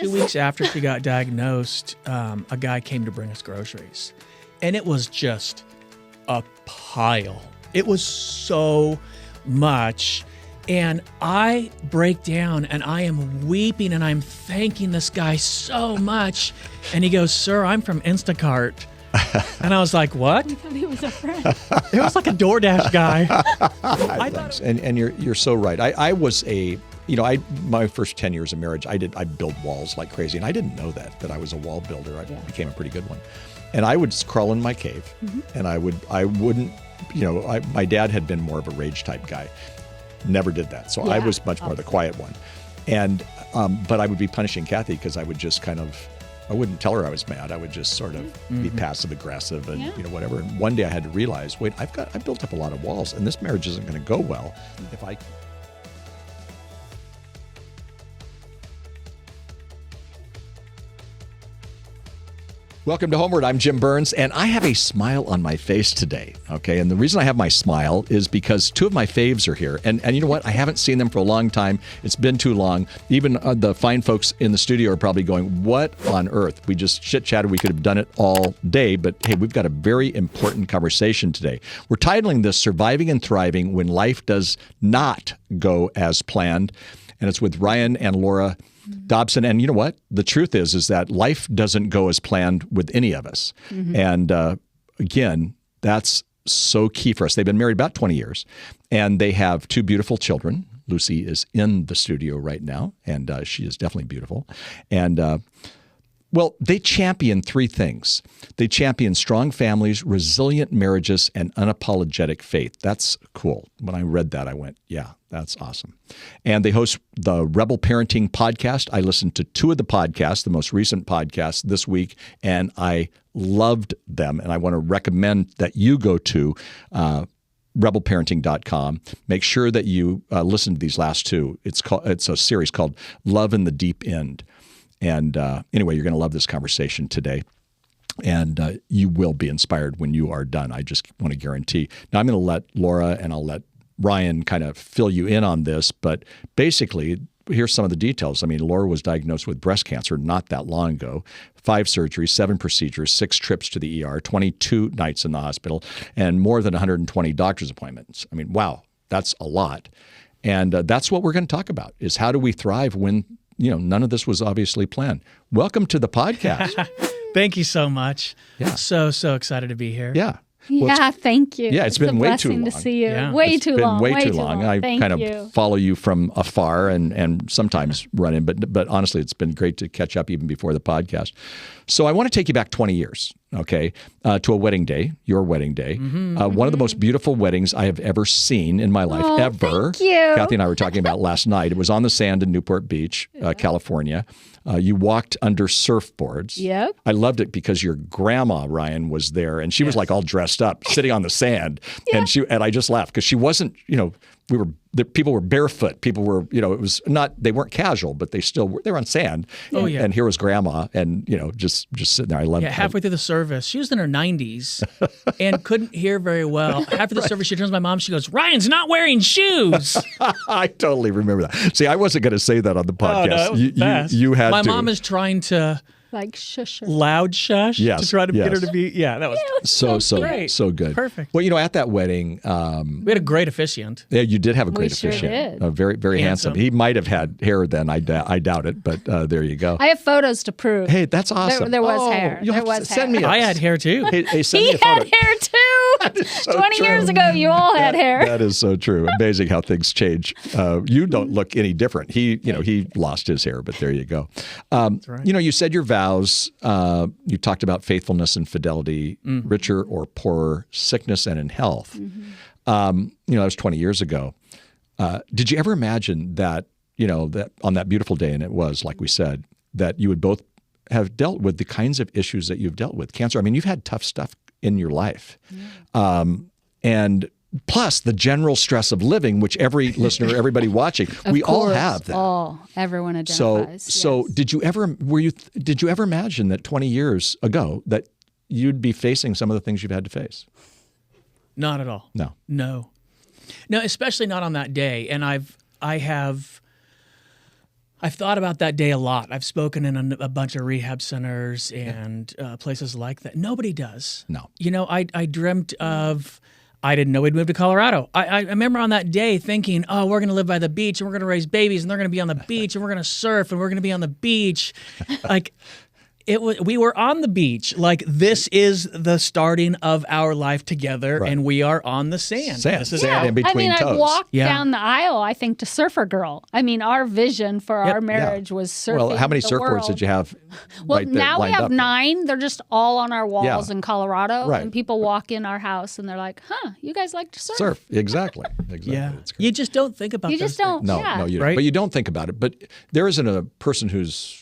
2 weeks after she got diagnosed, a guy came to bring us groceries. And it was just a pile. It was so much. And I break down and I am weeping and I'm thanking this guy so much. And he goes, "Sir, I'm from Instacart." And I was like, "What?" I thought he was a friend. It was like a DoorDash guy. And you're so right. I was my first 10 years of marriage, I built walls like crazy, and I didn't know that I was a wall builder. I became a pretty good one. And I would crawl in my cave, and I wouldn't, my dad had been more of a rage type guy. Never did that. So I was much more the quiet one. And, but I would be punishing Kathy because I would just I wouldn't tell her I was mad. I would just sort of be passive aggressive and, whatever. And one day I had to realize, wait, I built up a lot of walls and this marriage isn't going to go well if I... Welcome to HomeWord. I'm Jim Burns, and I have a smile on my face today, okay? And the reason I have my smile is because two of my faves are here. And you know what? I haven't seen them for a long time. It's been too long. Even the fine folks in the studio are probably going, what on earth? We just chit-chatted. We could have done it all day. But, hey, we've got a very important conversation today. We're titling this Surviving and Thriving When Life Does Not Go As Planned. And it's with Ryan and Laura Dobson. And you know what? The truth is that life doesn't go as planned with any of us. And again, that's so key for us. They've been married about 20 years, and they have two beautiful children. Lucy is in the studio right now, and she is definitely beautiful. And well, they champion three things. They champion strong families, resilient marriages, and unapologetic faith. That's cool. When I read that, I went, yeah, that's awesome. And they host the Rebel Parenting podcast. I listened to two of the podcasts, the most recent podcast this week, and I loved them. And I want to recommend that you go to rebelparenting.com. Make sure that you listen to these last two. It's a series called Love in the Deep End. And anyway, you're going to love this conversation today. And you will be inspired when you are done. I just want to guarantee. Now, I'm going to let Laura and I'll let Ryan kind of fill you in on this. But basically, here's some of the details. I mean, Laura was diagnosed with breast cancer not that long ago. 5 surgeries, 7 procedures, 6 trips to the ER, 22 nights in the hospital, and more than 120 doctor's appointments. I mean, wow, that's a lot. And that's what we're going to talk about, is how do we thrive when none of this was obviously planned. Welcome to the podcast. Thank you so much. Yeah. So excited to be here. Yeah. Well, thank you. Yeah, it's been way too long. Blessing to see you. Yeah. Way too long. Way too long. I Thank kind you. of follow you from afar and sometimes run in, but honestly, it's been great to catch up even before the podcast. So I want to take you back 20 years, okay, to a wedding day, your wedding day. One of the most beautiful weddings I have ever seen in my life, ever. Thank you. Kathy and I were talking about last night. It was on the sand in Newport Beach, California. You walked under surfboards. Yep. I loved it because your grandma, Ryan, was there, and she was like all dressed up, sitting on the sand. And I just laughed because she wasn't, people were barefoot. People were, it was not, they weren't casual, but they were on sand. Oh, yeah. And here was grandma and, just sitting there. I loved it. Yeah, halfway through the service, she was in her 90s and couldn't hear very well. After the service, she turns to my mom, she goes, "Ryan's not wearing shoes." I totally remember that. See, I wasn't going to say that on the podcast. Oh, no, it was fast. You had my to. My mom is trying to Like shush her. loud shush to try to get her to be, that was great. So good. Perfect. Well, at that wedding, we had a great officiant. yeah, you did have a great sure officiant. did. Very, very handsome. He might have had hair then. I doubt it, but there you go. I have photos to prove. Hey, that's awesome. There was hair. You'll There have to was send hair. me. I had hair too. Hey, send me He a photo. had hair too. So 20 years true. ago, you all had hair. That is so true. Amazing how things change. You don't look any different. He lost his hair, but there you go. That's right. You said your vows. You talked about faithfulness and fidelity, richer or poorer, sickness and in health. That was 20 years ago. Did you ever imagine that, that on that beautiful day, and it was, like we said, that you would both have dealt with the kinds of issues that you've dealt with? Cancer. I mean, you've had tough stuff in your life. And plus the general stress of living, which every listener, everybody watching, we all have that. Everyone identifies. So did you ever imagine that 20 years ago that you'd be facing some of the things you've had to face? Not at all. No, especially not on that day. And I've thought about that day a lot. I've spoken in a bunch of rehab centers and places like that. Nobody does. No. You know, I dreamt of, I didn't know we'd move to Colorado. I remember on that day thinking, oh, we're going to live by the beach and we're going to raise babies and they're going to be on the beach and we're going to surf and we're going to be on the beach. Like, we were on the beach. Like, this is the starting of our life together, and we are on the sand. Sand in between toes. I walked down the aisle, I think, to Surfer Girl. I mean, our vision for our marriage was surfing. Well, how many the surfboards world. did you have? Well, now we have up? 9. They're just all on our walls in Colorado. Right. And people walk in our house and they're like, huh, you guys like to surf. Surf, exactly. Yeah. It's You just don't think about You those just don't. No, yeah. no, you Right? don't. But you don't think about it. But there isn't a person who's,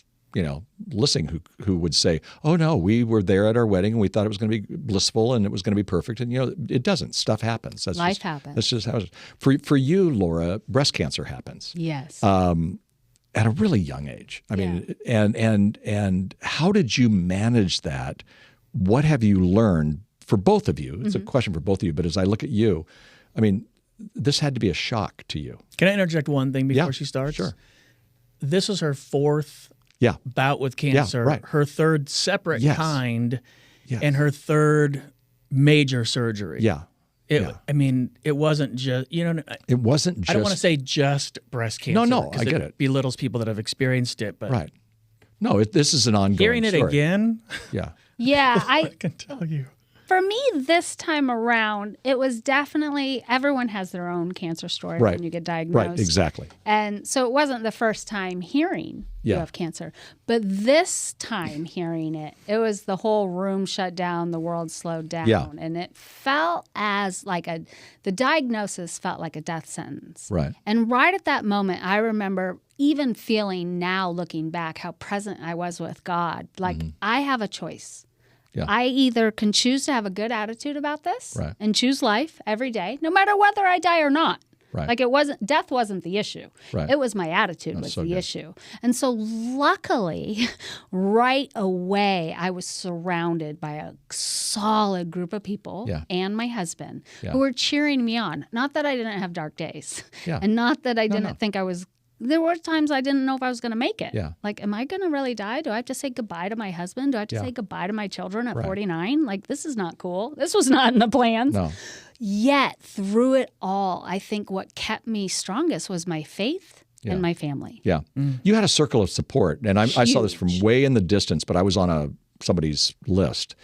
listening who would say, oh, no, we were there at our wedding and we thought it was going to be blissful and it was going to be perfect. And, it doesn't. Stuff happens. Life happens. That's just how it is. For you, Laura, breast cancer happens. Yes. At a really young age. I mean, and how did you manage that? What have you learned for both of you? It's a question for both of you. But as I look at you, I mean, this had to be a shock to you. Can I interject one thing before she starts? Sure. This was her 4th bout with cancer, her 3rd separate kind, and her 3rd major surgery. Yeah. I mean, it wasn't just, it wasn't just. I don't want to say just breast cancer. No, I get it. Belittles people that have experienced it, but right. No, this is an ongoing hearing it story. again. Yeah. Yeah, I can tell you. For me, this time around, it was definitely, everyone has their own cancer story when you get diagnosed. Right, exactly. And so it wasn't the first time hearing you have cancer. But this time hearing it, it was the whole room shut down, the world slowed down. Yeah. And it felt as like the diagnosis felt like a death sentence. Right. And right at that moment, I remember even feeling now, looking back, how present I was with God. Like, I have a choice. Yeah. I either can choose to have a good attitude about this and choose life every day, no matter whether I die or not. Right. Like, death wasn't the issue. Right. It was my attitude was the issue. And so luckily, right away, I was surrounded by a solid group of people and my husband who were cheering me on. Not that I didn't have dark days and not that I didn't think I was. There were times I didn't know if I was going to make it. Yeah. Like, am I going to really die? Do I have to say goodbye to my husband? Do I have to say goodbye to my children at 49? Like, this is not cool. This was not in the plans. No. Yet, through it all, I think what kept me strongest was my faith and my family. Yeah. You had a circle of support. And I saw this from way in the distance, but I was on somebody's list.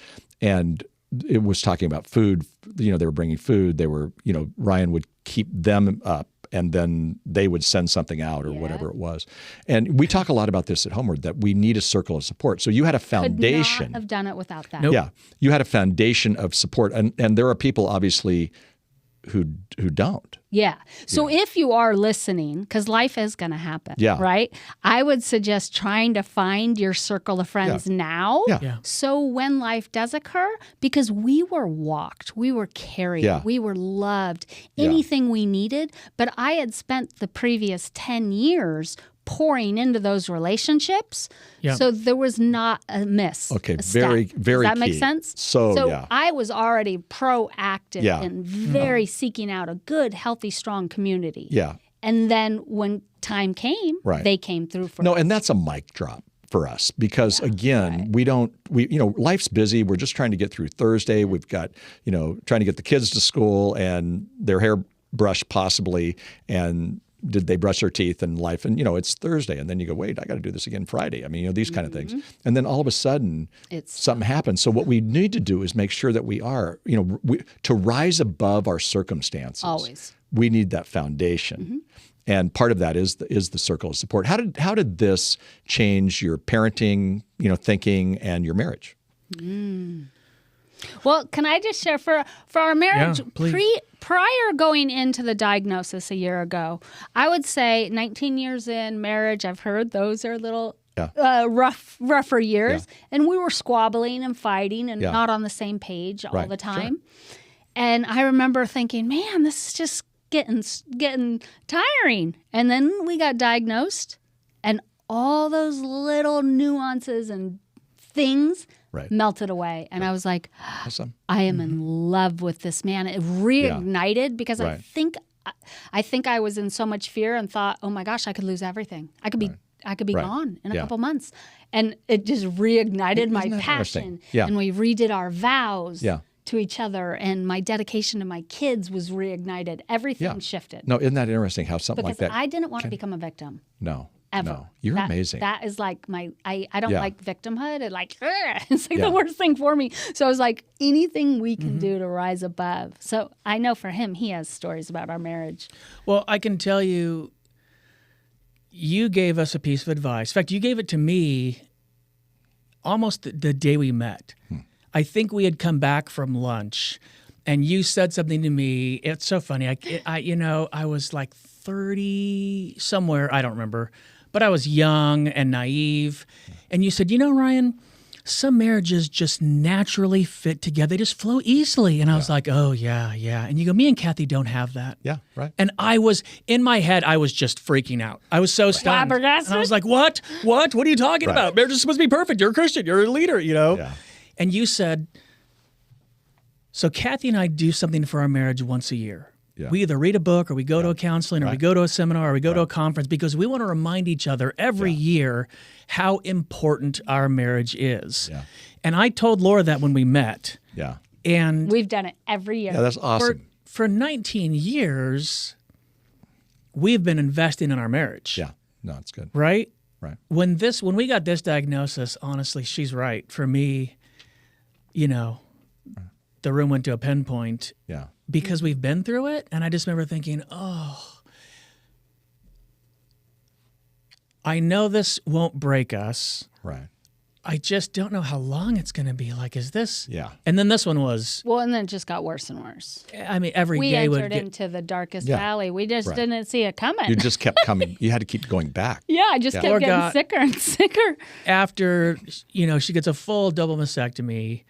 And it was talking about food. They were bringing food. They were, Ryan would keep them up. And then they would send something out or whatever it was. And we talk a lot about this at HomeWord, that we need a circle of support. So you had a foundation. Could not have done it without that. Nope. Yeah. You had a foundation of support. And there are people, obviously, who don't. Yeah. So if you are listening, because life is going to happen, right? I would suggest trying to find your circle of friends now. Yeah. So when life does occur, because we were walked, we were carried, we were loved, anything we needed. But I had spent the previous 10 years pouring into those relationships. Yeah. So there was not a miss. Okay, very key. Does that make sense? So I was already proactive and very seeking out a good, healthy, strong community. Yeah. And then when time came, they came through for us. No, and that's a mic drop for us because again, we life's busy. We're just trying to get through Thursday. We've got, trying to get the kids to school and their hair brushed possibly, and did they brush their teeth and life? And, it's Thursday. And then you go, wait, I got to do this again Friday. I mean, these kind of things. And then all of a sudden, something happens. So what we need to do is make sure that we are, to rise above our circumstances. Always. We need that foundation. And part of that is the circle of support. How did this change your parenting, thinking and your marriage? Well, can I just share for our marriage, please. prior going into the diagnosis a year ago, I would say 19 years in marriage, I've heard those are a little rougher years. Yeah. And we were squabbling and fighting and not on the same page all the time. Sure. And I remember thinking, man, this is just getting tiring. And then we got diagnosed and all those little nuances and things melted away. And I was like, awesome. I am in love with this man. It reignited because I think I was in so much fear and thought, oh my gosh, I could lose everything. I I could be gone in a couple months. And it just reignited my passion. Yeah. And we redid our vows Yeah. to each other. And my dedication to my kids was reignited. Everything shifted. No, isn't that interesting how something Because like that? I didn't want to become a victim. No. Ever. No. You're amazing. That is like I don't like victimhood. It's like the worst thing for me. So I was like, anything we can do to rise above. So I know for him, he has stories about our marriage. Well, I can tell you, you gave us a piece of advice. In fact, you gave it to me almost the day we met. I think we had come back from lunch, and you said something to me. It's so funny. I was like 30 somewhere. I don't remember. But I was young and naive. And you said, Ryan, some marriages just naturally fit together. They just flow easily. And I was like, oh, yeah. And you go, me and Kathy don't have that. Yeah, right. And I was, in my head, I was just freaking out. I was so stunned. And I was like, what? What are you talking about? Marriage is supposed to be perfect. You're a Christian. You're a leader, Yeah. And you said, so Kathy and I do something for our marriage once a year. Yeah. We either read a book or we go to a counseling or we go to a seminar or we go to a conference because we want to remind each other every year how important our marriage is. Yeah. And I told Laura that when we met. Yeah. And we've done it every year. Yeah, that's awesome. For 19 years, we've been investing in our marriage. Yeah. No, it's good. Right? Right. When we got this diagnosis, honestly, she's right. For me, the room went to a pinpoint. Yeah. Because we've been through it. And I just remember thinking, I know this won't break us. Right. I just don't know how long it's going to be. Like, is this? Yeah. And then this one was. Well, and then it just got worse and worse. I mean, every we day entered into the darkest valley. We just didn't see it coming. You just kept coming. You had to keep going back. Yeah, I just kept getting sicker and sicker. After, she gets a full double mastectomy.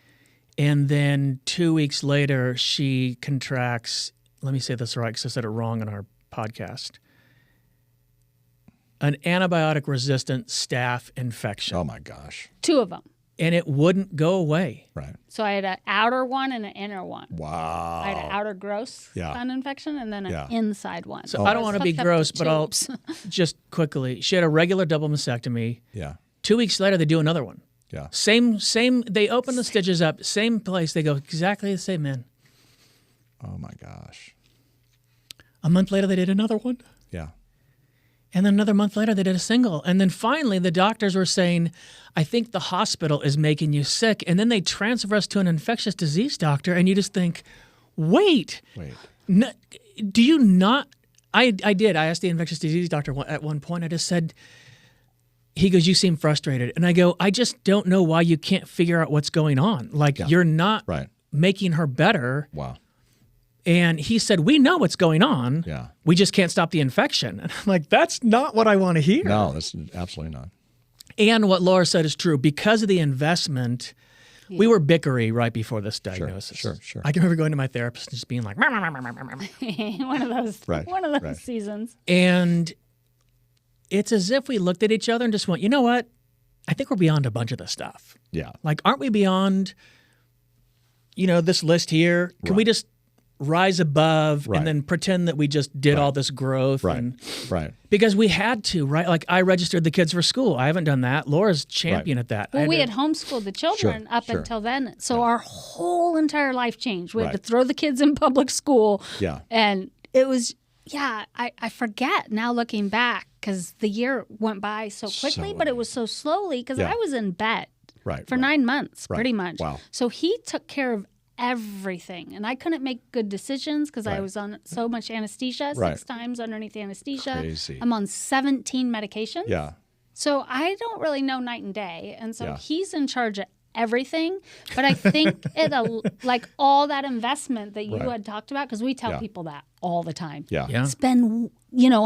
And then 2 weeks later, she contracts, let me say this right because I said it wrong on our podcast, an antibiotic-resistant staph infection. Oh, my gosh. 2 of them. And it wouldn't go away. Right. So I had an outer one and an inner one. Wow. I had an outer gross fun infection and then an inside one. So I don't want to be gross, but I'll just quickly. She had a regular double mastectomy. Yeah. 2 weeks later, they do another one. Yeah. Same. They open the stitches up, same place. They go exactly the same in. Oh my gosh. A month later, they did another one. Yeah. And then another month later, they did a single. And then finally, the doctors were saying, I think the hospital is making you sick. And then they transfer us to an infectious disease doctor. And you just think, wait. Do you not? I did. I asked the infectious disease doctor at one point. I just said, he goes, you seem frustrated. And I go, I just don't know why you can't figure out what's going on. Like, you're not making her better. Wow. And he said, we know what's going on. Yeah. We just can't stop the infection. And I'm like, that's not what I want to hear. No, that's absolutely not. And what Laura said is true. Because of the investment, we were bickery right before this diagnosis. Sure. I can remember going to my therapist and just being like, one of those seasons. And it's as if we looked at each other and just went, you know what? I think we're beyond a bunch of this stuff. Yeah. Like, aren't we beyond, this list here? Can we just rise above and then pretend that we just did all this growth? Right. Because we had to, right? Like, I registered the kids for school. I haven't done that. Laura's champion at that. Well, we had homeschooled the children up until then. So our whole entire life changed. We had to throw the kids in public school. Yeah. And it was, I forget now looking back because the year went by so quickly, but it was so slowly because I was in bed for 9 months, pretty much. Wow. So he took care of everything. And I couldn't make good decisions because I was on so much anesthesia, 6 times underneath anesthesia. Crazy. I'm on 17 medications. Yeah. So I don't really know night and day. And so he's in charge of everything. But I think like all that investment that you had talked about, because we tell people that all the time. Yeah. Spend,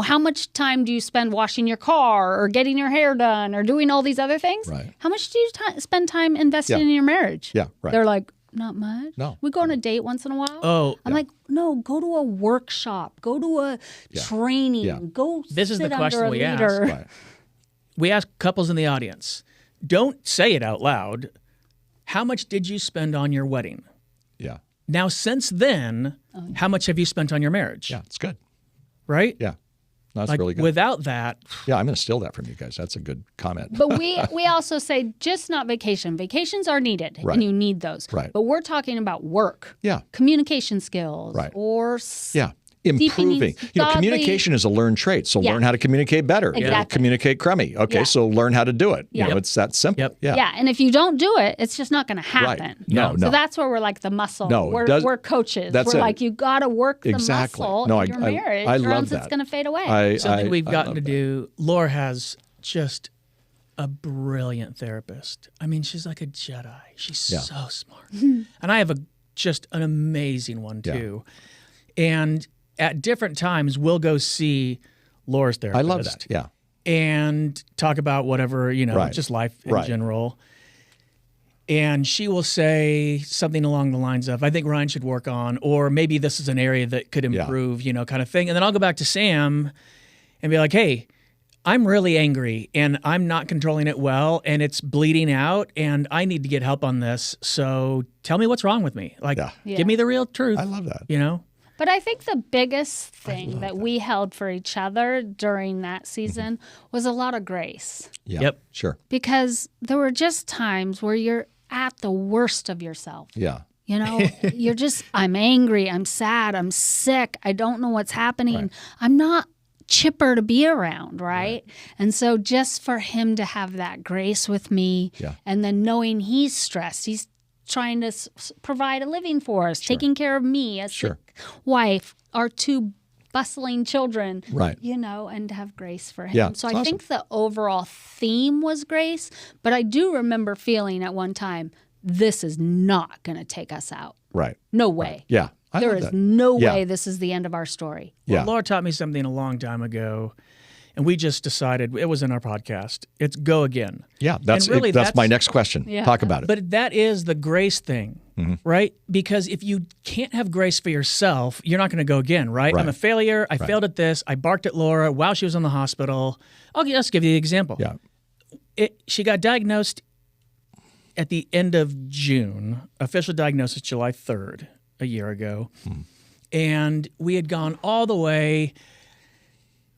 how much time do you spend washing your car or getting your hair done or doing all these other things? Right. How much do you spend time investing in your marriage? Yeah, right. They're like, not much. No. We go on a date once in a while. Oh. I'm like, no, go to a workshop. Go to a training. Yeah. Go This is sit the under question a we leader. ask. We ask couples in the audience, don't say it out loud. How much did you spend on your wedding? Yeah. Now, since then, how much have you spent on your marriage? Yeah, it's good. Right? Yeah. That's like, really good. Without that, yeah, I'm going to steal that from you guys. That's a good comment. But we also say just not vacation. Vacations are needed, Right. and you need those. Right. But we're talking about work, Yeah. communication skills, Right. or Improving. Communication is a learned trait. So learn how to communicate better. Exactly. Communicate crummy. Okay, so learn how to do it. Yeah. It's that simple. Yep. Yeah. Yeah, and if you don't do it, it's just not going to happen. Right. No. So that's where we're like the muscle. No, we're coaches. that's we're it. like, you got to work the muscle in your marriage, I or love else that. it's going to fade away. something we've gotten to do. Laura has just a brilliant therapist. I mean, she's like a Jedi. She's so smart. And I have just an amazing one too. And at different times, we'll go see Laura's therapist. I love that. Yeah. And talk about whatever, just life in general. And she will say something along the lines of, I think Ryan should work on, or maybe this is an area that could improve, kind of thing. And then I'll go back to Sam and be like, hey, I'm really angry and I'm not controlling it well and it's bleeding out and I need to get help on this. So tell me what's wrong with me. Like, give me the real truth. I love that. But I think the biggest thing that we held for each other during that season was a lot of grace. Yep. Sure. Because there were just times where you're at the worst of yourself. Yeah. You're just, I'm angry, I'm sad, I'm sick, I don't know what's happening. Right. I'm not chipper to be around, right? And so just for him to have that grace with me, and then knowing he's stressed, he's trying to provide a living for us, taking care of me, a sick wife, our two bustling children, right? And to have grace for him. Yeah, so I think the overall theme was grace, but I do remember feeling at one time, this is not going to take us out. Right. No way. Right. Yeah. There is no way this is the end of our story. Well, Laura taught me something a long time ago, and we just decided, it was in our podcast, it's go again. Yeah, that's my next question. Yeah. Talk about it. But that is the grace thing, right? Because if you can't have grace for yourself, you're not going to go again, right? I'm a failure. I failed at this. I barked at Laura while she was in the hospital. I'll just give you the example. Yeah. She got diagnosed at the end of June, official diagnosis July 3rd, a year ago. And we had gone all the way.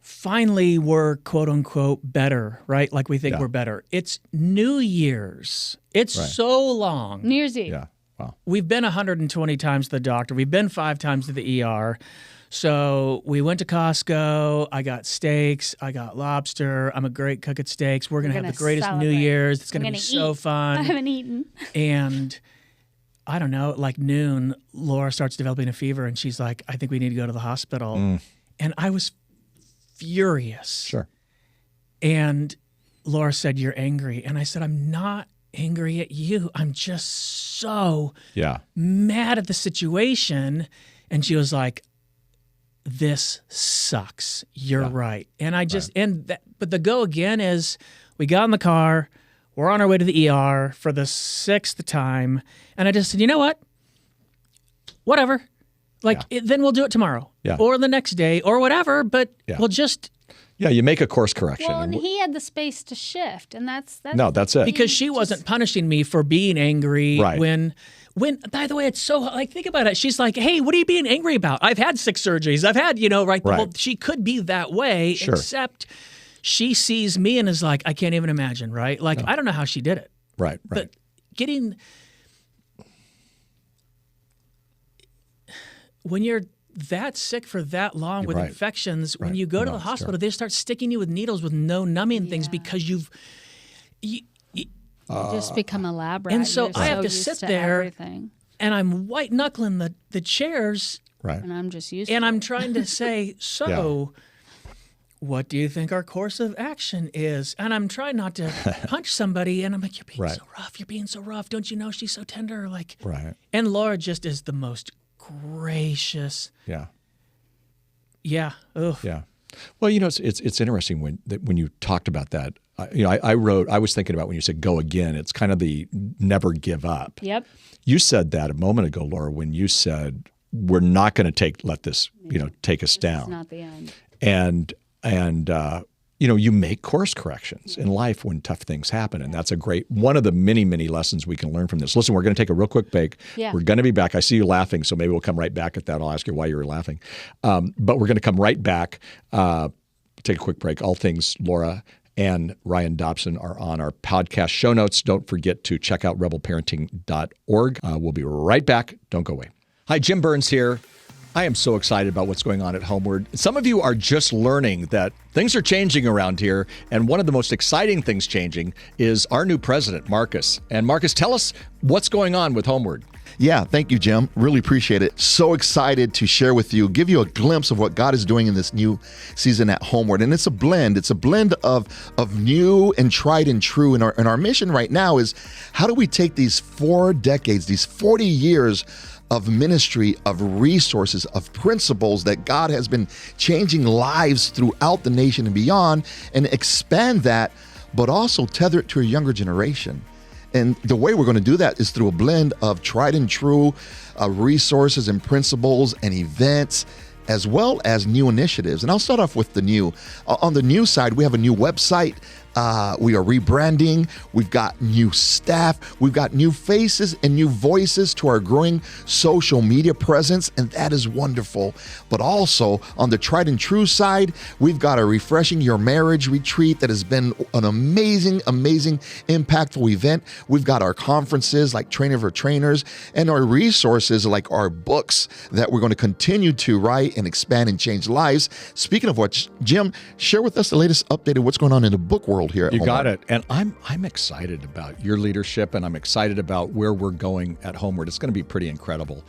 Finally, we're quote unquote better, right? Like we think we're better. It's New Year's. It's so long. New Year's Eve. Yeah. Wow. We've been 120 times to the doctor. We've been 5 times to the ER. So we went to Costco. I got steaks. I got lobster. I'm a great cook at steaks. We're going to have the greatest celebrate. New Year's. It's going to be so fun. I haven't eaten. And I don't know, like noon, Laura starts developing a fever and she's like, I think we need to go to the hospital. And I was furious. Sure. And Laura said, you're angry. And I said, I'm not angry at you. I'm just so mad at the situation. And she was like, this sucks. You're right. And I just, but the go again is we got in the car, we're on our way to the ER for the 6th time. And I just said, you know what? Whatever. Then we'll do it tomorrow or the next day or whatever. But we'll just. Yeah, you make a course correction. Well, and he had the space to shift. And that's it. Because she wasn't punishing me for being angry when, by the way, it's so, like, think about it. She's like, hey, what are you being angry about? I've had 6 surgeries. I've had, well, she could be that way, except she sees me and is like, I can't even imagine, right? Like, I don't know how she did it. Right. But getting, when you're that sick for that long with infections, when you go to the hospital, they start sticking you with needles with no numbing things because you just become a lab rat. And so I have to sit there everything. And I'm white knuckling the chairs. Right. And I'm just used to And I'm trying to say, what do you think our course of action is? And I'm trying not to punch somebody. And I'm like, you're being so rough. You're being so rough. Don't you know she's so tender? Like, And Laura just is the most gracious. Yeah. Yeah. Ugh. Yeah. Well, it's interesting when you talked about that. I was thinking about when you said go again, it's kind of the never give up. Yep. You said that a moment ago, Laura, when you said we're not going to let this, take us down. It's not the end. And you make course corrections in life when tough things happen. And that's one of the many, many lessons we can learn from this. Listen, we're going to take a real quick break. Yeah. We're going to be back. I see you laughing, so maybe we'll come right back at that. I'll ask you why you were laughing. But we're going to come right back take a quick break. All things Laura and Ryan Dobson are on our podcast show notes. Don't forget to check out rebelparenting.org. We'll be right back. Don't go away. Hi, Jim Burns here. I am so excited about what's going on at HomeWord. Some of you are just learning that things are changing around here, and one of the most exciting things changing is our new president, Marcus. And Marcus, tell us what's going on with HomeWord. Yeah, thank you, Jim. Really appreciate it. So excited to share with you, give you a glimpse of what God is doing in this new season at HomeWord. And it's a blend. It's a blend of new and tried and true. And our mission right now is, how do we take these 4 decades, these 40 years of ministry, of resources, of principles that God has been changing lives throughout the nation and beyond, and expand that, but also tether it to a younger generation. And the way we're going to do that is through a blend of tried and true resources and principles and events, as well as new initiatives. And I'll start off with the new. On the new side, we have a new website. We are rebranding. We've got new staff. We've got new faces and new voices to our growing social media presence, and that is wonderful. But also on the tried and true side, we've got a Refreshing Your Marriage retreat that has been an amazing, impactful event. We've got our conferences like Trainer for Trainers, and our resources like our books that we're going to continue to write and expand and change lives. Speaking of which, Jim, share with us the latest update of what's going on in the book world here at You HomeWord. got it. And I'm excited about your leadership, and I'm excited about where we're going at HomeWord. It's going to be pretty incredible.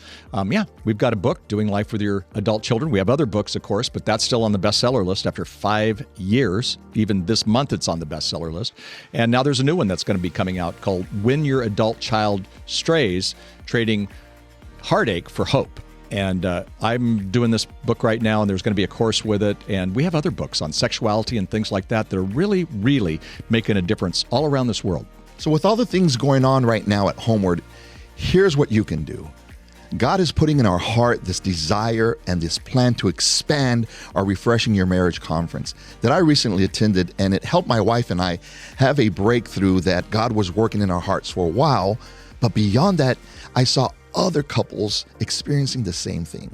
We've got a book, Doing Life with Your Adult Children. We have other books, of course, but that's still on the bestseller list after 5 years. Even this month, it's on the bestseller list. And now there's a new one that's going to be coming out called When Your Adult Child Strays, Trading Heartache for Hope. And I'm doing this book right now, and there's going to be a course with it. And we have other books on sexuality and things like that. They're really, really making a difference all around this world. So with all the things going on right now at HomeWord, here's what you can do. God is putting in our heart this desire and this plan to expand our Refreshing Your Marriage conference that I recently attended, and it helped my wife and I have a breakthrough that God was working in our hearts for a while. But beyond that, I saw other couples experiencing the same thing.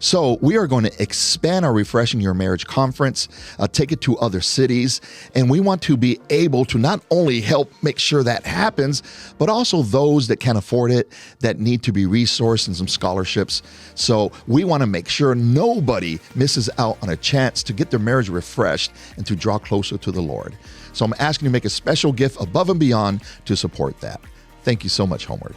So we are going to expand our Refreshing Your Marriage conference, take it to other cities, and we want to be able to not only help make sure that happens, but also those that can't afford it, that need to be resourced and some scholarships. So we want to make sure nobody misses out on a chance to get their marriage refreshed and to draw closer to the Lord. So I'm asking you to make a special gift above and beyond to support that. Thank you so much, HomeWord.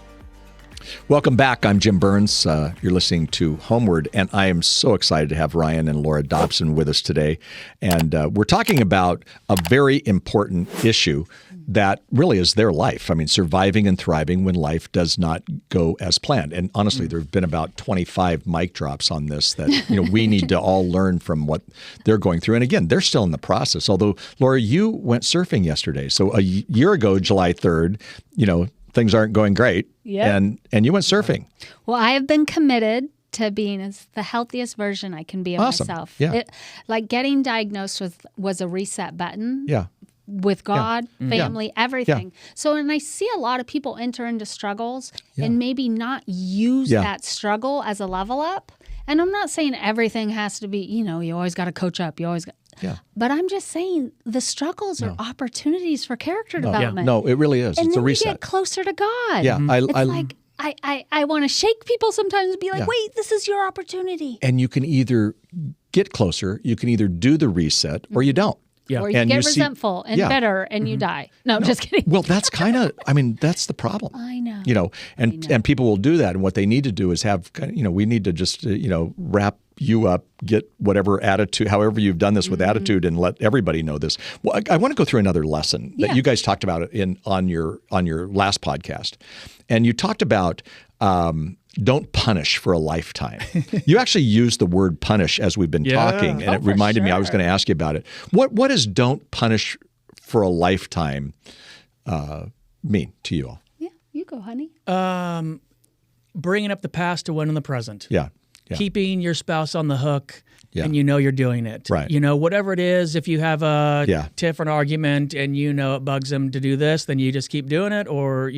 Welcome back. I'm Jim Burns. You're listening to HomeWord, and I am so excited to have Ryan and Laura Dobson with us today. And we're talking about a very important issue that really is their life. I mean, surviving and thriving when life does not go as planned. And honestly, there have been about 25 mic drops on this that we need to all learn from what they're going through. And again, they're still in the process. Although, Laura, you went surfing yesterday. So a year ago, July 3rd, things aren't going great. Yeah. And you went surfing. Well, I have been committed to being as the healthiest version I can be of Awesome. myself. Yeah. Like getting diagnosed was a reset button. Yeah. With God, family, everything. So when I see a lot of people enter into struggles and maybe not use that struggle as a level up, and I'm not saying everything has to be, you always got to coach up. You always got. Yeah. But I'm just saying the struggles are opportunities for character development. No, it really is. And it's then a reset. You get closer to God. Yeah. I want to shake people sometimes and be like, wait, this is your opportunity. And you can either get closer, you can either do the reset, or you don't. Yeah. Or you get resentful and bitter and you die. No, just kidding. Well, that's that's the problem. I know. And people will do that. And what they need to do is have, we need to just, wrap you up, get whatever attitude, however you've done this with attitude, and let everybody know this. Well, I want to go through another lesson that you guys talked about on your last podcast. And you talked about, don't punish for a lifetime. You actually used the word punish as we've been talking, and it reminded me I was going to ask you about it. What does don't punish for a lifetime mean to you all? Yeah, you go, honey. Bringing up the past to win in the present. Yeah. Keeping your spouse on the hook, and you're doing it. Right. Whatever it is, if you have a tiff or an argument and it bugs them to do this, then you just keep doing it, or,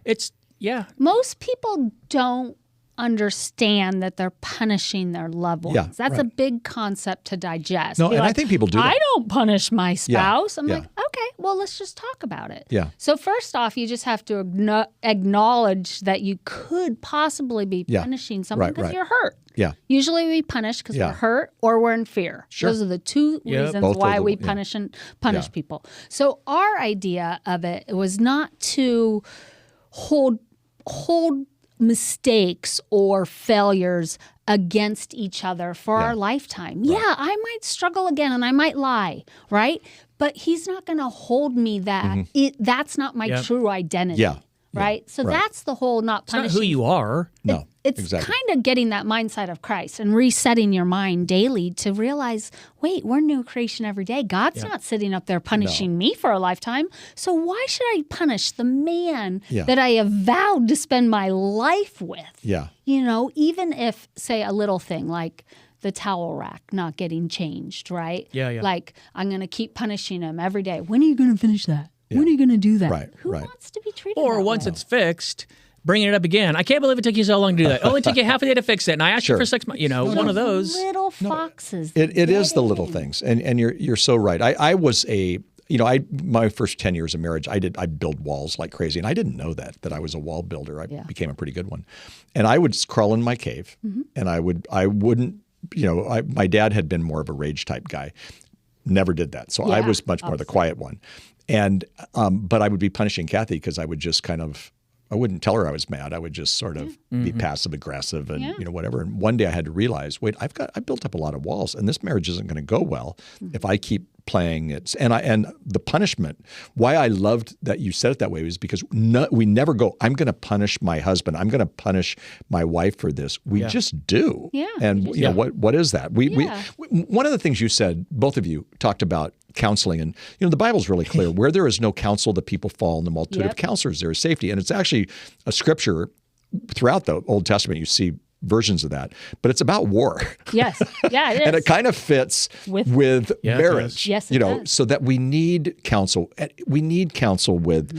it's. Yeah. Most people don't understand that they're punishing their loved ones. Yeah, That's right. a big concept to digest. No, Be and like, I think people do that. I don't punish my spouse. I'm yeah. like, okay, well, let's just talk about it. Yeah. So first off, you just have to acknowledge that you could possibly be punishing someone because you're hurt. Yeah. Usually we punish because we're hurt or we're in fear. Sure. Those are the two reasons Both why of we them, punish people. So our idea of it was not to hold mistakes or failures against each other for our lifetime. Right. Yeah, I might struggle again and I might lie, right? But he's not going to hold me that. That's not my true identity. Yeah. Right? So that's the whole not punishing. It's not who you are. No. It's exactly. kind of getting that mindset of Christ and resetting your mind daily to realize, wait, we're new creation every day. God's not sitting up there punishing me for a lifetime. So why should I punish the man that I have vowed to spend my life with? Yeah. You know, even if, say, a little thing like the towel rack not getting changed, right? Yeah. Like, I'm going to keep punishing him every day. When are you going to finish that? When are you going to do that? Right, Who wants to be treated Or that once way? it's fixed, bringing it up again. I can't believe it took you so long to do that. It only took you half a day to fix it, and I asked you for 6 months. You know, one of those. Little foxes. It is the little things, and you're so right. I was my first 10 years of marriage, I build walls like crazy, and I didn't know that I was a wall builder. I became a pretty good one, and I would crawl in my cave, and I wouldn't. My dad had been more of a rage type guy. Never did that. So I was much more the quiet one. And but I would be punishing Kathy because I would just I wouldn't tell her I was mad. I would just sort of be passive aggressive and whatever. And one day I had to realize, wait, I built up a lot of walls, and this marriage isn't going to go well if I keep playing it. And the punishment, why I loved that you said it that way was because we never go, I'm going to punish my husband. I'm going to punish my wife for this. We just do. Yeah. And what is that? We one of the things you said, both of you talked about counseling, and the Bible's really clear. Where there is no counsel, the people fall. In the multitude of counselors, there is safety. And it's actually a scripture throughout the Old Testament. You see versions of that, but it's about war. Yes. Yeah, it is. And it kind of fits with marriage. Yes, it does. So that we need counsel. We need counsel with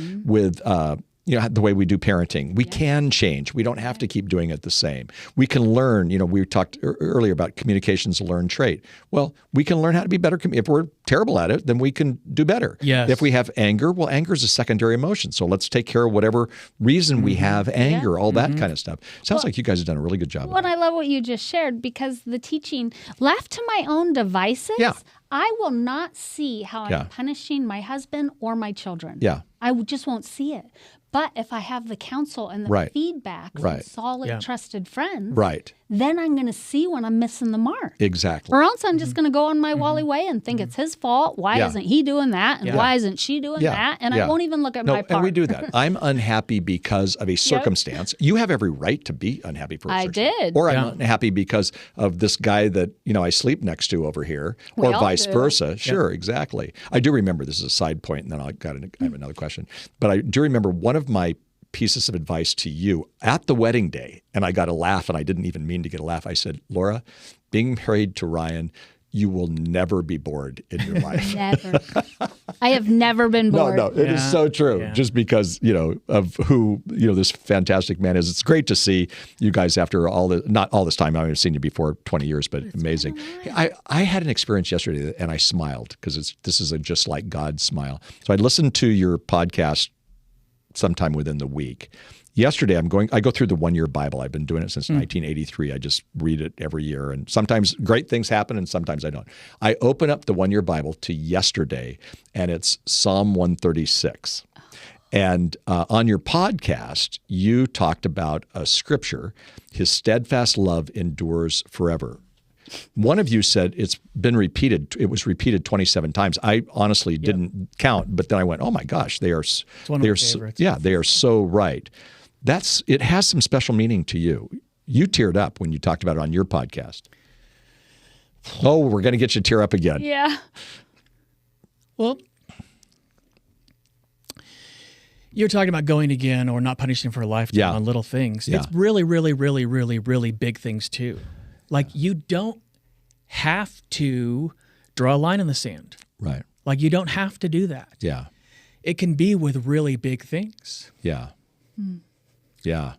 the way we do parenting. We can change. We don't have to keep doing it the same. We can learn. We talked earlier about communication's a learned trait. Well, we can learn how to be better. If we're terrible at it, then we can do better. Yes. If we have anger, well, anger is a secondary emotion. So let's take care of whatever reason we have anger, all that kind of stuff. Sounds like you guys have done a really good job of Well, that. and I love what you just shared because the teaching, left to my own devices, I will not see how I'm punishing my husband or my children. Yeah. I just won't see it. But if I have the counsel and the feedback from solid, trusted friends, then I'm going to see when I'm missing the mark. Exactly. Or else I'm just going to go on my Wally way and think it's his fault. Why isn't he doing that? And why isn't she doing that? And I won't even look at my part. And we do that. I'm unhappy because of a circumstance. You have every right to be unhappy for a circumstance. I did. Or I'm unhappy because of this guy that I sleep next to over here, or vice versa. Sure, exactly. I do remember, this is a side point, and then I have another question. But I do remember one of my pieces of advice to you at the wedding day, and I got a laugh, and I didn't even mean to get a laugh. I said, Laura, being married to Ryan, you will never be bored in your life. Never. I have never been bored. No, it is so true. Yeah. Just because, of who, this fantastic man is. It's great to see you guys after not all this time. I mean, I've seen you before 20 years, but it's amazing. I had an experience yesterday and I smiled because this is a just like God smile. So I listened to your podcast sometime within the week. Yesterday, I go through the 1 year Bible. I've been doing it since 1983. I just read it every year. And sometimes great things happen and sometimes I don't. I open up the 1 year Bible to yesterday, and it's Psalm 136. And on your podcast, you talked about a scripture, his steadfast love endures forever. One of you said it's been repeated. It was repeated 27 times. I honestly didn't count, but then I went, "Oh my gosh, they are so right." It has some special meaning to you. You teared up when you talked about it on your podcast. Oh, we're going to get you to tear up again. Yeah. Well, you're talking about going again or not punishing for a lifetime on little things. Yeah. It's really, really, really, really, really big things too. Like you don't have to draw a line in the sand. Right. Like you don't have to do that. Yeah. It can be with really big things. Yeah. Yeah.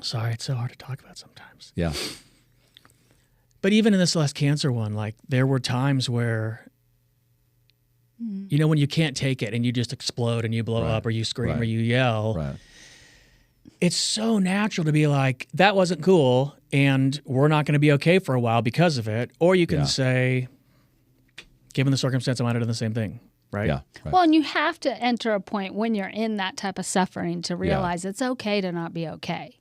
Sorry, it's so hard to talk about sometimes. Yeah. But even in this last cancer one, like there were times where, when you can't take it and you just explode and you blow up or you scream or you yell. Right. It's so natural to be like, that wasn't cool and we're not going to be okay for a while because of it. Or you can say, given the circumstance, I might have done the same thing. Right? Yeah. Right. Well, and you have to enter a point when you're in that type of suffering to realize it's okay to not be okay.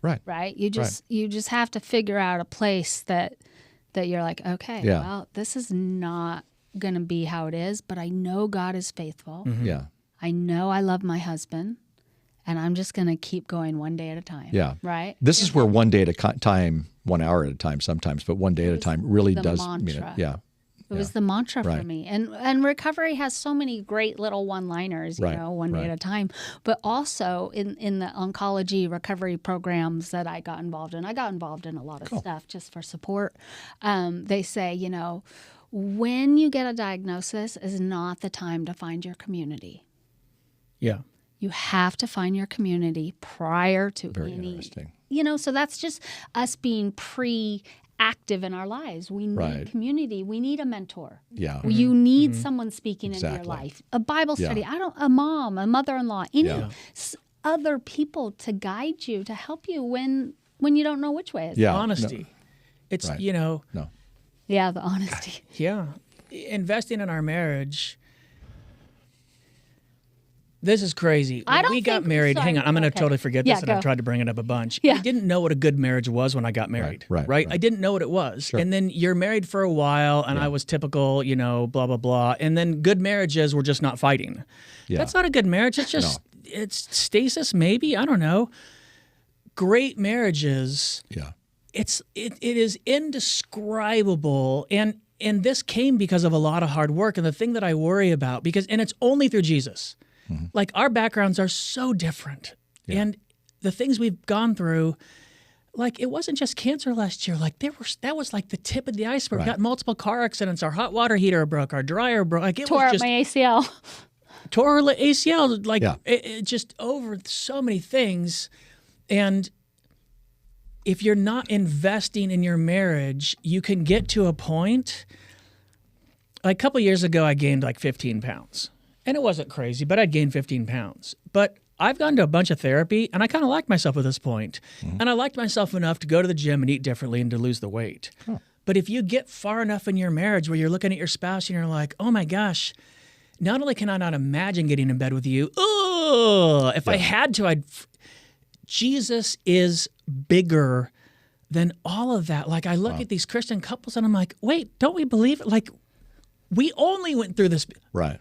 Right. Right? You just have to figure out a place that you're like, okay, well, this is not going to be how it is, but I know God is faithful. Mm-hmm. Yeah. I know I love my husband, and I'm just going to keep going one day at a time. Yeah. Right? This is where one day at a time, 1 hour at a time sometimes, but one day at a time really does mean it. Yeah. It was the mantra for me. And recovery has so many great little one-liners, one day at a time. But also in the oncology recovery programs that I got involved in, I got involved in a lot of stuff just for support. They say, when you get a diagnosis is not the time to find your community. Yeah. You have to find your community prior to Very interesting. So that's just us being active in our lives. We need community. We need a mentor. Yeah. You need someone speaking into your life. A Bible study. A mom, a mother-in-law, any other people to guide you, to help you when you don't know which way is. Yeah. Honesty. No. It's, No. Yeah, the honesty. Yeah. Investing in our marriage. This is crazy. When we got married. Hang on, I'm going to totally forget this, and I've tried to bring it up a bunch. Yeah. I didn't know what a good marriage was when I got married. Right? I didn't know what it was. Sure. And then you're married for a while, and I was typical, blah, blah, blah. And then good marriages were just not fighting. Yeah. That's not a good marriage. It's just, it's stasis maybe. I don't know. Great marriages. Yeah. It is indescribable. And this came because of a lot of hard work. And the thing that I worry about, and it's only through Jesus. Mm-hmm. Like our backgrounds are so different. Yeah. And the things we've gone through, like it wasn't just cancer last year. Like that was like the tip of the iceberg. We got multiple car accidents. Our hot water heater broke. Our dryer broke. Like tore up my ACL. Tore ACL. Like it just over so many things. And if you're not investing in your marriage, you can get to a point. Like a couple years ago, I gained like 15 pounds. And it wasn't crazy, but I'd gained 15 pounds. But I've gone to a bunch of therapy, and I kind of liked myself at this point. Mm-hmm. And I liked myself enough to go to the gym and eat differently and to lose the weight. Huh. But if you get far enough in your marriage where you're looking at your spouse and you're like, oh my gosh, not only can I not imagine getting in bed with you, if I had to, Jesus is bigger than all of that. Like I look at these Christian couples and I'm like, wait, don't we believe it? Like we only went through this. Right.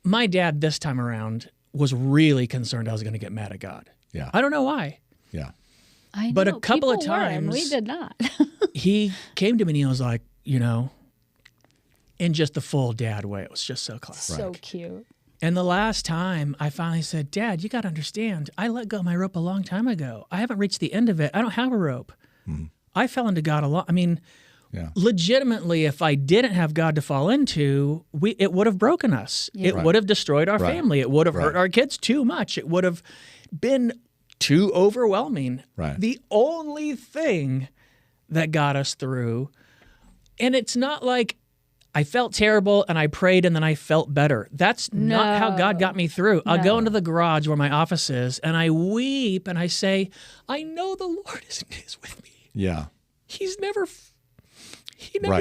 My dad this time around was really concerned I was going to get mad at God. Yeah. I don't know why. Yeah. I know. But a couple of People were, times and we did not. he came to me and he was like, in just the full dad way. It was just so classic. So cute. And the last time I finally said, Dad, you got to understand, I let go of my rope a long time ago. I haven't reached the end of it. I don't have a rope. Mm-hmm. I fell into God a lot. I mean, legitimately, if I didn't have God to fall into, it would have broken us. Yeah. It would have destroyed our family. It would have hurt our kids too much. It would have been too overwhelming. Right. The only thing that got us through, and it's not like I felt terrible and I prayed and then I felt better. That's not how God got me through. I'll go into the garage where my office is and I weep and I say, I know the Lord is with me. Yeah. He never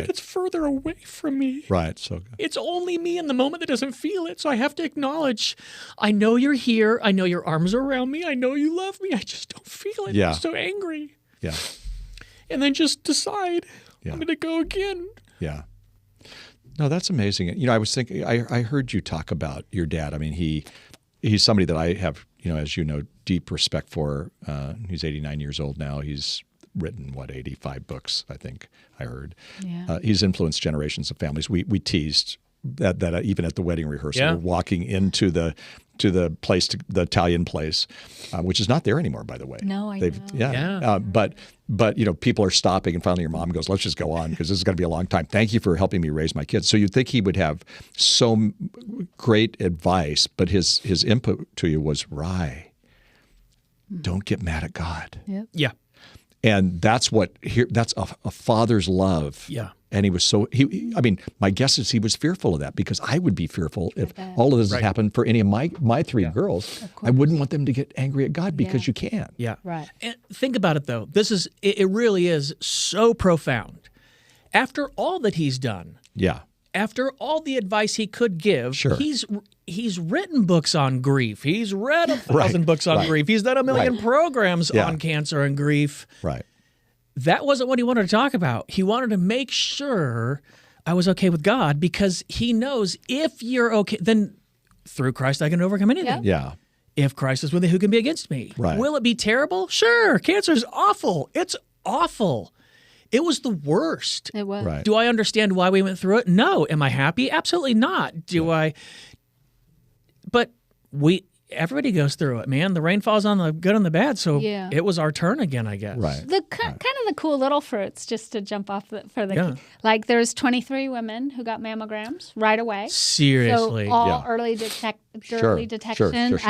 gets further away from me. Right. So good. It's only me in the moment that doesn't feel it. So I have to acknowledge, I know you're here. I know your arms are around me. I know you love me. I just don't feel it. Yeah. I'm so angry. Yeah. And then just decide I'm going to go again. Yeah. No, that's amazing. I was thinking, I heard you talk about your dad. I mean, he's somebody that I have, as you know, deep respect for. He's 89 years old now. He's written, 85 books, I think I heard. Yeah. He's influenced generations of families. We teased that even at the wedding rehearsal, we're walking into the place, the Italian place, which is not there anymore, by the way. No, I know. Yeah. But people are stopping, and finally your mom goes, let's just go on because this is going to be a long time. Thank you for helping me raise my kids. So you'd think he would have so great advice, but his input to you was rye. don't get mad at God. Yep. Yeah. And that's that's a father's love. Yeah. And he was I mean, my guess is he was fearful of that, because I would be fearful if all of this had happened for any of my three girls. I wouldn't want them to get angry at God, because you can't. Yeah. Right. And think about it, though. It really is so profound. After all that he's done, Yeah. after all the advice he could give, Sure. he's written books on grief. He's read 1,000 books on grief. He's done 1 million programs on cancer and grief. Right. That wasn't what he wanted to talk about. He wanted to make sure I was okay with God, because he knows if you're okay, then through Christ I can overcome anything. Yeah. If Christ is with me, who can be against me? Right. Will it be terrible? Sure. Cancer's awful. It's awful. It was the worst. It was. Right. Do I understand why we went through it? No. Am I happy? Absolutely not. Do I? But everybody goes through it, man. The rain falls on the good and the bad. So it was our turn again, I guess. Right. The kind of the cool little fruits, just to jump off Yeah. like there's 23 women who got mammograms right away. Seriously. So all early detection. Sure.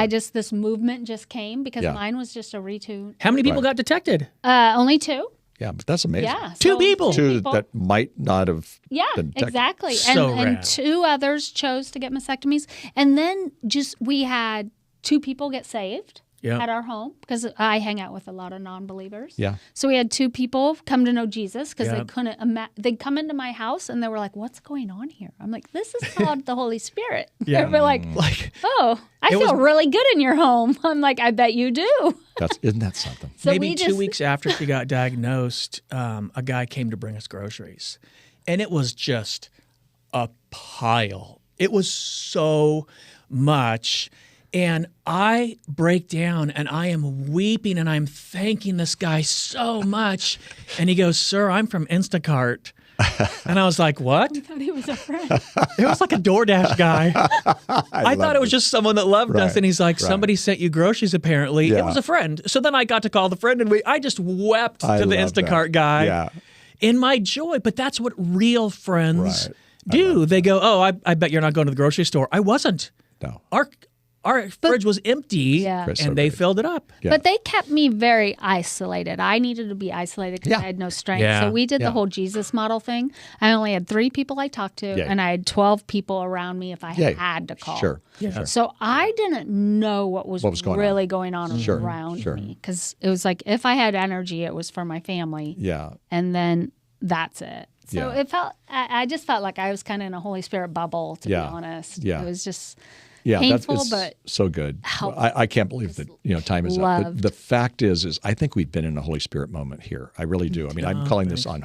This movement just came because mine was just a retune. How many people got detected? Only 2. Yeah, but that's amazing. Yeah. Two people. Two that might not have Yeah, been detected. exactly. So and rad. 2 others chose to get mastectomies. And then we had 2 people get saved at our home, because I hang out with a lot of non-believers. Yeah. So we had 2 people come to know Jesus, because they couldn't they'd come into my house and they were like, "What's going on here?" I'm like, "This is called the Holy Spirit." Yeah. They were like, "Oh, I feel really good in your home." I'm like, "I bet you do." Isn't that something? So Maybe 2 weeks after she got diagnosed, a guy came to bring us groceries. And it was just a pile. It was so much. And I break down and I am weeping and I'm thanking this guy so much. And he goes, "Sir, I'm from Instacart." And I was like, "What?" I thought he was a friend. It was like a DoorDash guy. I thought it was just someone that loved us. And he's like, "Somebody sent you groceries, apparently." Yeah. It was a friend. So then I got to call the friend and I just wept to the love Instacart that. guy Yeah. in my joy. But that's what real friends do. They go, "Oh, I bet you're not going to the grocery store." I wasn't. No. Our fridge was empty and they filled it up. Yeah. But they kept me very isolated. I needed to be isolated because I had no strength. Yeah. So we did the whole Jesus model thing. I only had 3 people I talked to, and I had 12 people around me if I had to call. Sure. So I didn't know what was really going on around me, because it was like if I had energy, it was for my family. Yeah. And then that's it. So Yeah. it felt, I just felt like I was kind of in a Holy Spirit bubble, to be honest. Yeah. It was just... Yeah, painful, that's but so good. I can't believe that time is up. The fact is I think we've been in a Holy Spirit moment here. I really do. I mean, I'm calling this on.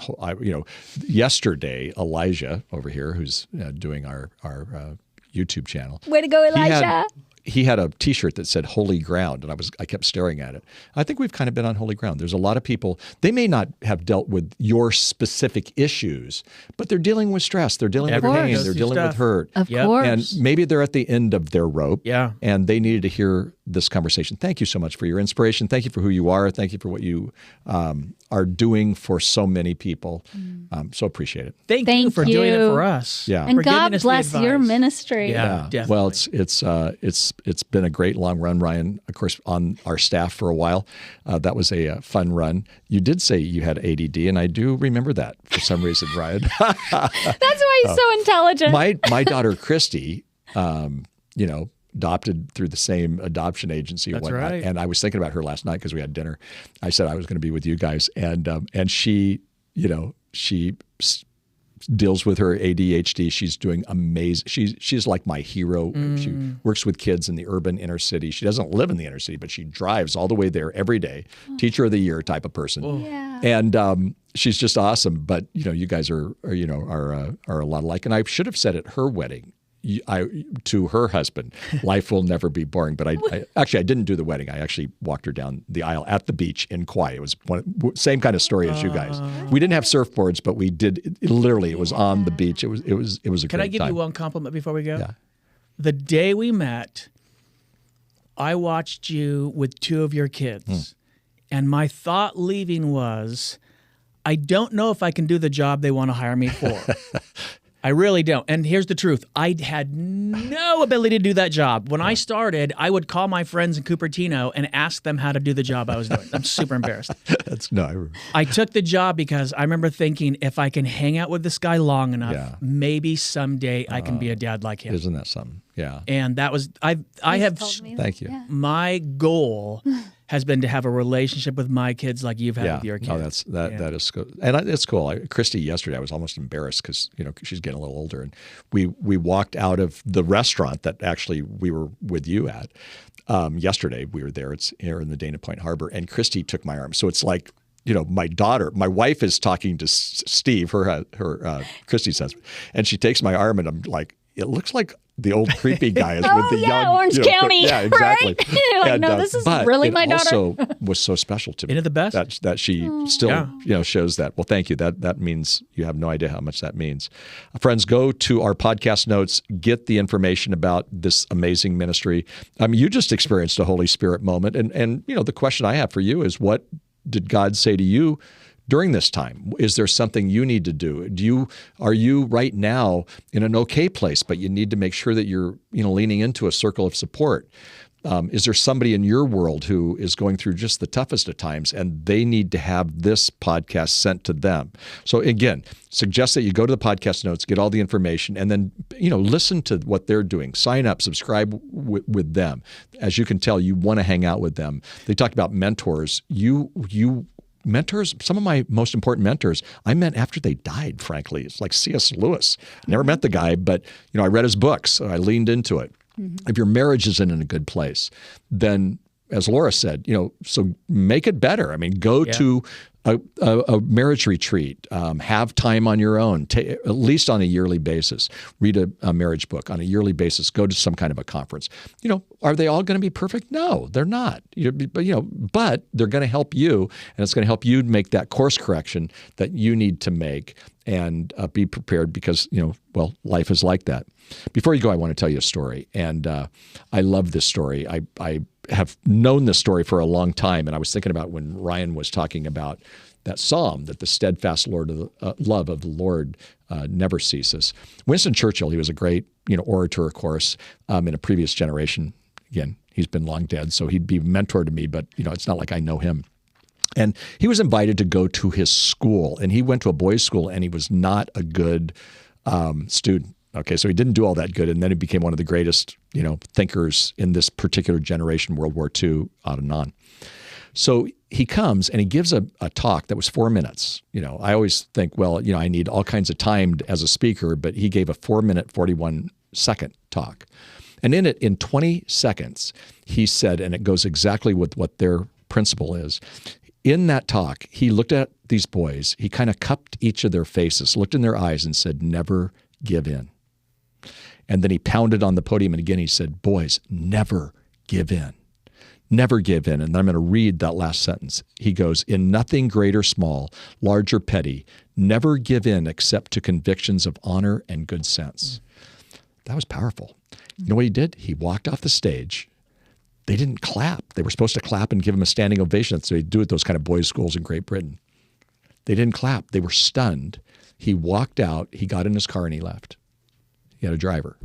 Yesterday, Elijah over here, who's doing our YouTube channel. Way to go, Elijah! He had a T-shirt that said "Holy Ground," and I kept staring at it. I think we've kind of been on holy ground. There's a lot of people. They may not have dealt with your specific issues, but they're dealing with stress. They're dealing with pain. They're dealing with hurt. Of course. And maybe they're at the end of their rope. Yeah. And they needed to hear this conversation. Thank you so much for your inspiration. Thank you for who you are. Thank you for what you are doing for so many people. So appreciate it. Thank you for doing it for us. Yeah. And for giving God us the bless your advice. ministry. Yeah, definitely. Well, it's been a great long run, Ryan. Of course, on our staff for a while. That was a fun run. You did say you had ADD, and I do remember that for some reason, Ryan. That's why he's so intelligent. My daughter Christy, adopted through the same adoption agency and whatnot. Right. And I was thinking about her last night because we had dinner. I said I was going to be with you guys, and she, she deals with her ADHD. She's doing amazing. She's like my hero. She works with kids in the urban inner city. She doesn't live in the inner city, but she drives all the way there every day. Teacher of the year type of person. Yeah. And she's just awesome. But you guys are a lot alike. And I should have said at her wedding, to her husband, life will never be boring. But I didn't do the wedding. I actually walked her down the aisle at the beach in Kauai. It was same kind of story as you guys. We didn't have surfboards, but we did. Literally, it was on the beach. It was a great time. Can I give you one compliment before we go? Yeah. The day we met, I watched you with 2 of your kids, and my thought leaving was, I don't know if I can do the job they want to hire me for. I really don't. And here's the truth. I had no ability to do that job. When I started, I would call my friends in Cupertino and ask them how to do the job I was doing. I'm super embarrassed. I took the job because I remember thinking, if I can hang out with this guy long enough, maybe someday I can be a dad like him. Isn't that something? Yeah. And that was, I have, thank you. Yeah. My goal has been to have a relationship with my kids like you've had with your kids. No, that is cool. And it's cool. Christy, yesterday, I was almost embarrassed because, she's getting a little older. And we walked out of the restaurant that actually we were with you at. Yesterday, we were there. It's here in the Dana Point Harbor. And Christy took my arm. So it's like, my wife is talking to Steve, her Christy's husband. And she takes my arm and I'm like, it looks like the old creepy guy is with the young Orange County. Yeah, exactly. Right? No, this is really my daughter. Also was so special to me. Isn't it the best? That she still shows that. Well, thank you. That means you have no idea how much that means. Friends, go to our podcast notes, get the information about this amazing ministry. You just experienced a Holy Spirit moment, and the question I have for you is, what did God say to you during this time? Is there something you need to do? Are you right now in an okay place, but you need to make sure that you're leaning into a circle of support? Is there somebody in your world who is going through just the toughest of times and they need to have this podcast sent to them? So again, suggest that you go to the podcast notes, get all the information, and then listen to what they're doing. Sign up, subscribe with them. As you can tell, you want to hang out with them. They talked about mentors. Mentors, some of my most important mentors, I met after they died, frankly. It's like C.S. Lewis. Never met the guy, but I read his books. So I leaned into it. Mm-hmm. If your marriage isn't in a good place, then, as Laura said, so make it better. I mean, go to a marriage retreat, have time on your own, at least on a yearly basis. Read a marriage book on a yearly basis. Go to some kind of a conference. Are they all going to be perfect? No, they're not. But they're going to help you, and it's going to help you make that course correction that you need to make, and be prepared because life is like that. Before you go, I want to tell you a story, and I love this story. I have known this story for a long time, and I was thinking about when Ryan was talking about that psalm, that the steadfast love of the Lord never ceases. Winston Churchill, he was a great orator, of course, in a previous generation. Again, he's been long dead, so he'd be a mentor to me, but it's not like I know him. And he was invited to go to his school, and he went to a boys' school, and he was not a good student. Okay, so he didn't do all that good, and then he became one of the greatest, thinkers in this particular generation, World War II, out and on. So he comes and he gives a talk that was 4 minutes. I always think, I need all kinds of time as a speaker, but he gave a 4-minute, 41-second talk. And in it, in 20 seconds, he said, and it goes exactly with what their principle is, in that talk, he looked at these boys, he kind of cupped each of their faces, looked in their eyes and said, never give in. And then he pounded on the podium, and again he said, boys, never give in. Never give in. And then I'm going to read that last sentence. He goes, in nothing great or small, large or petty, never give in except to convictions of honor and good sense. That was powerful. You know what he did? He walked off the stage. They didn't clap. They were supposed to clap and give him a standing ovation. So they do at those kind of boys' schools in Great Britain. They didn't clap. They were stunned. He walked out. He got in his car and he left. He had a driver.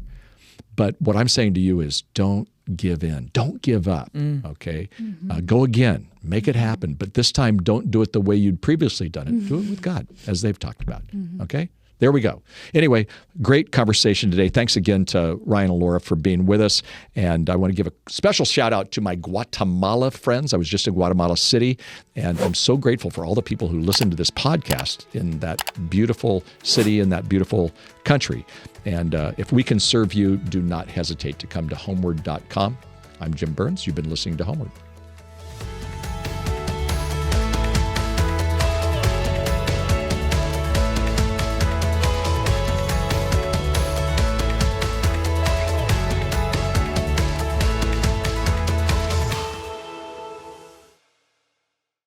But what I'm saying to you is don't give in. Don't give up, okay? Mm-hmm. Go again. Make it happen. But this time, don't do it the way you'd previously done it. Mm-hmm. Do it with God, as they've talked about, okay? There we go. Anyway, great conversation today. Thanks again to Ryan and Laura for being with us. And I want to give a special shout out to my Guatemala friends. I was just in Guatemala City, and I'm so grateful for all the people who listen to this podcast in that beautiful city, in that beautiful country. And if we can serve you, do not hesitate to come to homeword.com. I'm Jim Burns. You've been listening to HomeWord.